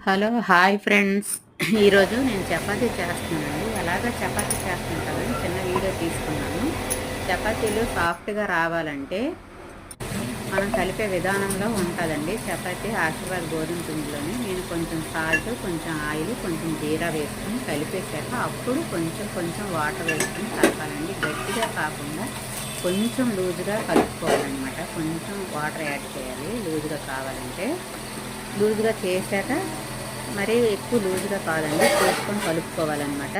Hello hi friends. ఈరోజు నేను చపాతీ చేస్తున్నానండి. ఎలాగ చపాతీ చేస్తాను కదండి, చిన్న వీడియో తీసుకున్నాను. చపాతీలు సాఫ్ట్గా రావాలంటే మనం కలిపే విధానంలో ఉంటుందండి. చపాతీ ఆశీర్వాద్ గోధుమ పిండిలోని నేను కొంచెం సాల్ట్, కొంచెం ఆయిల్, కొంచెం జీరా వేసుకొని కలిపేసాక అప్పుడు కొంచెం కొంచెం వాటర్ వేసుకొని కలపాలండి. గట్టిగా కాకుండా కొంచెం లూజుగా కలుపుకోవాలన్నమాట. కొంచెం వాటర్ యాడ్ చేయాలి లూజుగా కావాలంటే. లూజుగా చేశాక మరీ ఎక్కువ లూజుగా కాదండి, చేసుకొని కలుపుకోవాలన్నమాట.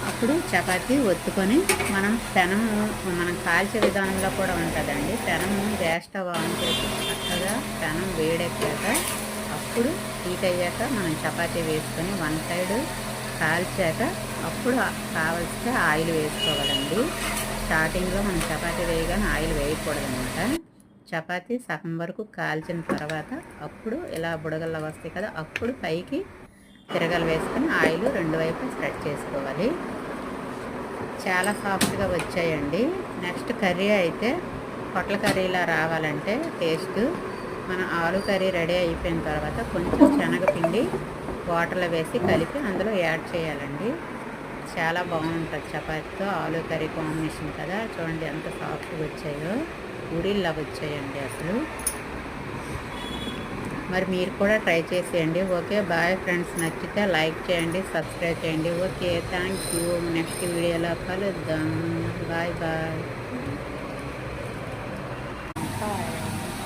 అప్పుడు చపాతీ ఒత్తుకొని మనం కాల్చే విధానంలో కూడా ఉంటుందండి. పెనము గ్యాస్ స్టవ్ ఆన్ చేసి చక్కగా పెనం వేడెక్కాక అప్పుడు హీట్ అయ్యాక మనం చపాతీ వేసుకొని వన్ సైడ్ కాల్చాక అప్పుడు కావలసిన ఆయిల్ వేసుకోవాలండి. స్టార్టింగ్లో మనం చపాతీ వేయగానే ఆయిల్ వేయకూడదనమాట. చపాతీ సగం వరకు కాల్చిన తర్వాత అప్పుడు ఇలా బుడగల్లా వస్తాయి కదా, అప్పుడు పైకి తిరగలు వేసుకొని ఆయిల్ రెండు వైపు స్ప్రెడ్ చేసుకోవాలి. చాలా సాఫ్ట్గా వచ్చాయండి. నెక్స్ట్ కర్రీ అయితే పొట్ల కర్రీలా రావాలంటే టేస్ట్, మన ఆలు కర్రీ రెడీ అయిపోయిన తర్వాత కొంచెం శనగపిండి వాటర్లో వేసి కలిపి అందులో యాడ్ చేయాలండి. చాలా బాగుంటుంది చపాతీతో ఆలు కర్రీ కాంబినేషన్ కదా. చూడండి ఎంత సాఫ్ట్గా వచ్చాయో, ఊడిల్లా వచ్చాయండి అసలు. మరి మీరు కూడా ట్రై చేసేయండి. Okay bye friends. నచ్చితే లైక్ చేయండి, సబ్స్క్రైబ్ చేయండి. Okay thank you. నెక్స్ట్ వీడియోలో కలుద్దాం. Bye bye.